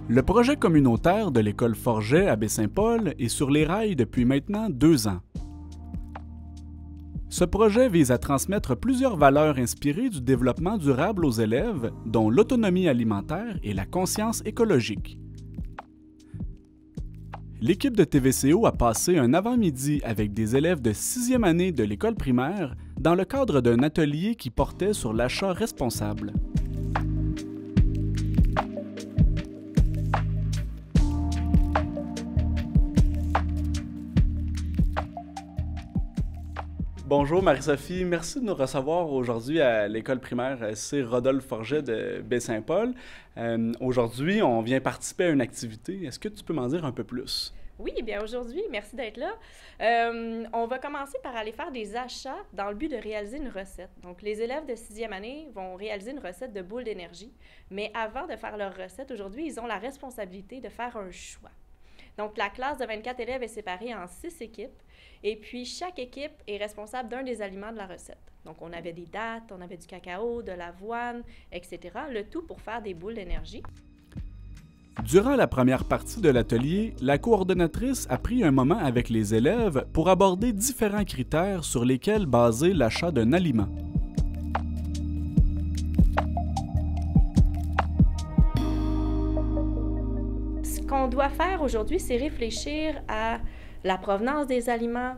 Le projet communautaire de l'école Forget à Baie-Saint-Paul est sur les rails depuis maintenant 2 ans. Ce projet vise à transmettre plusieurs valeurs inspirées du développement durable aux élèves, dont l'autonomie alimentaire et la conscience écologique. L'équipe de TVCO a passé un avant-midi avec des élèves de 6e année de l'école primaire dans le cadre d'un atelier qui portait sur l'achat responsable. Bonjour Marie-Sophie, merci de nous recevoir aujourd'hui à l'école primaire C. Rodolphe Forget de Baie-Saint-Paul. Aujourd'hui, on vient participer à une activité. Est-ce que tu peux m'en dire un peu plus? Oui, bien aujourd'hui, merci d'être là. On va commencer par aller faire des achats dans le but de réaliser une recette. Donc, les élèves de 6e année vont réaliser une recette de boules d'énergie. Mais avant de faire leur recette, aujourd'hui, ils ont la responsabilité de faire un choix. Donc, la classe de 24 élèves est séparée en 6 équipes. Et puis, chaque équipe est responsable d'un des aliments de la recette. Donc, on avait des dattes, on avait du cacao, de l'avoine, etc. Le tout pour faire des boules d'énergie. Durant la première partie de l'atelier, la coordonnatrice a pris un moment avec les élèves pour aborder différents critères sur lesquels baser l'achat d'un aliment. Ce qu'on doit faire aujourd'hui, c'est réfléchir à la provenance des aliments,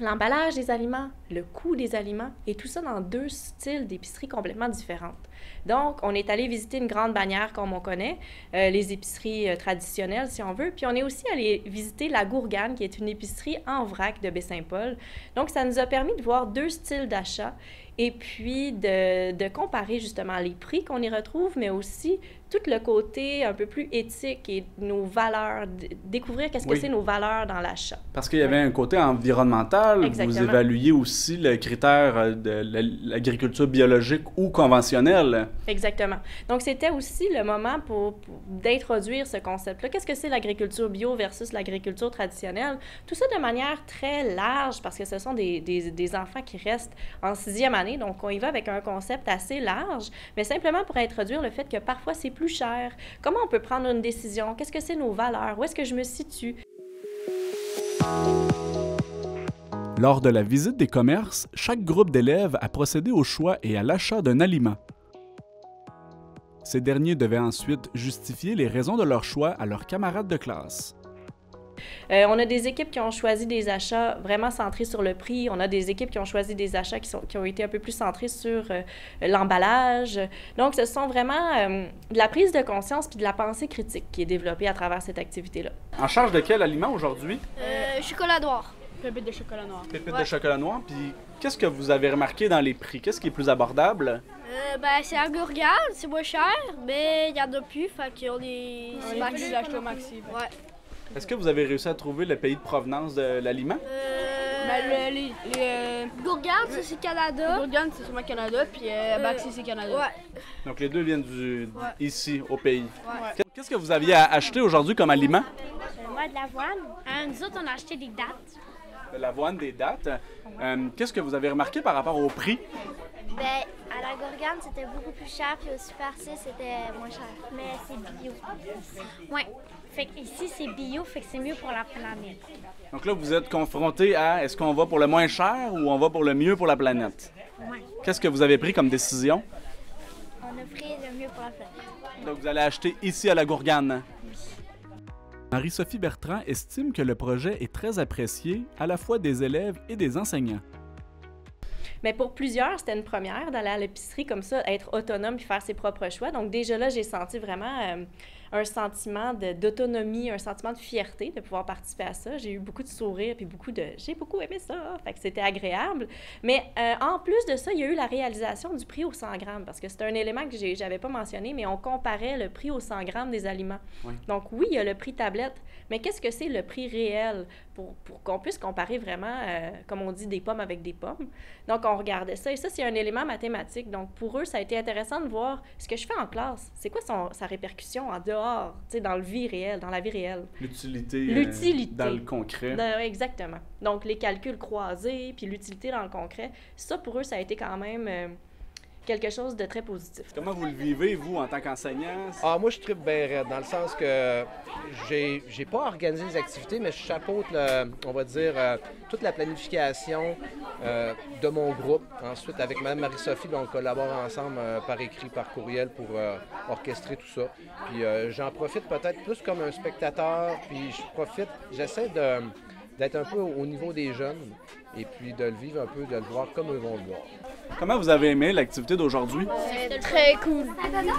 l'emballage des aliments, le coût des aliments, et tout ça dans 2 styles d'épicerie complètement différentes. Donc, on est allé visiter une grande bannière comme on connaît, les épiceries traditionnelles si on veut, puis on est aussi allé visiter la Gourgane, qui est une épicerie en vrac de Baie-Saint-Paul. Donc, ça nous a permis de voir 2 styles d'achat et puis de comparer justement les prix qu'on y retrouve, mais aussi tout le côté un peu plus éthique et nos valeurs, découvrir qu'est-ce que c'est nos valeurs dans l'achat. Parce qu'il y avait un côté environnemental, Exactement. Vous évaluiez aussi le critère de l'agriculture biologique ou conventionnelle. Exactement. Donc, c'était aussi le moment pour d'introduire ce concept-là. Qu'est-ce que c'est l'agriculture bio versus l'agriculture traditionnelle? Tout ça de manière très large, parce que ce sont des enfants qui restent en 6e année, donc on y va avec un concept assez large, mais simplement pour introduire le fait que parfois c'est plus cher. Comment on peut prendre une décision? Qu'est-ce que c'est nos valeurs? Où est-ce que je me situe? Lors de la visite des commerces, chaque groupe d'élèves a procédé au choix et à l'achat d'un aliment. Ces derniers devaient ensuite justifier les raisons de leur choix à leurs camarades de classe. On a des équipes qui ont choisi des achats vraiment centrés sur le prix. On a des équipes qui ont choisi des achats qui ont été un peu plus centrés sur l'emballage. Donc, ce sont vraiment de la prise de conscience puis de la pensée critique qui est développée à travers cette activité-là. En charge de quel aliment aujourd'hui? Chocolat noir. Pépites de chocolat noir. Pépites de chocolat noir. Puis qu'est-ce que vous avez remarqué dans les prix? Qu'est-ce qui est plus abordable? C'est à Gourgane, c'est moins cher, mais il y en a plus, fait qu'on est... On est obligé d'acheter au maxi. Ouais. Est-ce que vous avez réussi à trouver le pays de provenance de l'aliment? Gourgane, ça c'est Canada. Gourgane, c'est sûrement Canada, puis Baxi, c'est Canada. Ouais. Donc les deux viennent ici, au pays. Ouais. Qu'est-ce que vous aviez à acheter aujourd'hui comme aliment? Moi, de l'avoine. Nous autres, on a acheté des dattes. De l'avoine, des dattes. Qu'est-ce que vous avez remarqué par rapport au prix? Ben, à la Gourgane, c'était beaucoup plus cher, puis au Super C, c'était moins cher. Mais c'est bio. Ouais. Fait qu'ici, c'est bio, fait que c'est mieux pour la planète. Donc là, vous êtes confronté à est-ce qu'on va pour le moins cher ou on va pour le mieux pour la planète? Ouais. Qu'est-ce que vous avez pris comme décision? On a pris le mieux pour la planète. Donc vous allez acheter ici à la Gourgane. Marie-Sophie Bertrand estime que le projet est très apprécié à la fois des élèves et des enseignants. Mais pour plusieurs, c'était une première d'aller à l'épicerie comme ça, être autonome puis faire ses propres choix. Donc déjà là, j'ai senti vraiment un sentiment d'autonomie, un sentiment de fierté de pouvoir participer à ça. J'ai eu beaucoup de sourires puis j'ai beaucoup aimé ça. Fait que c'était agréable. Mais en plus de ça, il y a eu la réalisation du prix au 100 grammes parce que c'est un élément que j'avais pas mentionné, mais on comparait le prix au 100 grammes des aliments. Oui. Donc oui, il y a le prix tablette, mais qu'est-ce que c'est le prix réel pour qu'on puisse comparer vraiment, comme on dit, des pommes avec des pommes. Donc on regardait ça et ça, c'est un élément mathématique. Donc pour eux, ça a été intéressant de voir ce que je fais en classe. C'est quoi sa répercussion en dehors, tu sais, dans la vie réelle. L'utilité. Dans le concret. Exactement. Donc les calculs croisés, puis l'utilité dans le concret. Ça, pour eux, ça a été quand même quelque chose de très positif. Comment vous le vivez, vous, en tant qu'enseignant? Ah, moi, je tripe bien raide, dans le sens que j'ai pas organisé les activités, mais je chapeaute, on va dire, toute la planification de mon groupe. Ensuite, avec Mme Marie-Sophie, on collabore ensemble par écrit, par courriel pour orchestrer tout ça. Puis j'en profite peut-être plus comme un spectateur, puis j'essaie d'être un peu au niveau des jeunes et puis de le vivre un peu, de le voir comme eux vont le voir. Comment vous avez aimé l'activité d'aujourd'hui? C'est très cool.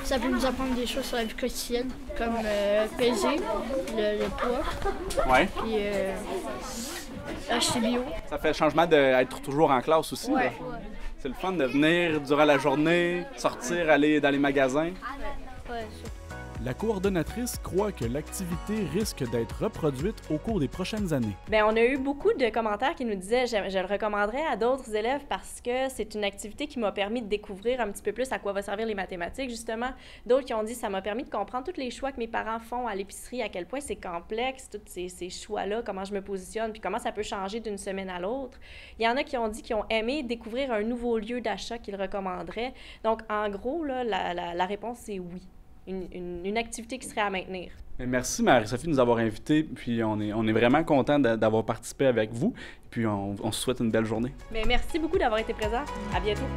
Ça peut nous apprendre des choses sur la vie quotidienne, comme peser, le poids, Oui. puis acheter bio. Ça fait le changement d'être toujours en classe aussi. Ouais. Là. C'est le fun de venir durant la journée, sortir, aller dans les magasins. Ouais, La coordonnatrice croit que l'activité risque d'être reproduite au cours des prochaines années. Bien, on a eu beaucoup de commentaires qui nous disaient je le recommanderais à d'autres élèves parce que c'est une activité qui m'a permis de découvrir un petit peu plus à quoi va servir les mathématiques, justement. D'autres qui ont dit ça m'a permis de comprendre tous les choix que mes parents font à l'épicerie, à quel point c'est complexe, tous ces choix-là, comment je me positionne, puis comment ça peut changer d'une semaine à l'autre. Il y en a qui ont dit qu'ils ont aimé découvrir un nouveau lieu d'achat qu'ils recommanderaient. Donc, en gros, là, la réponse, c'est oui. Une activité qui serait à maintenir. Merci Marie-Sophie de nous avoir invités, puis on est vraiment content d'avoir participé avec vous, puis on se souhaite une belle journée. Mais merci beaucoup d'avoir été présent. À bientôt.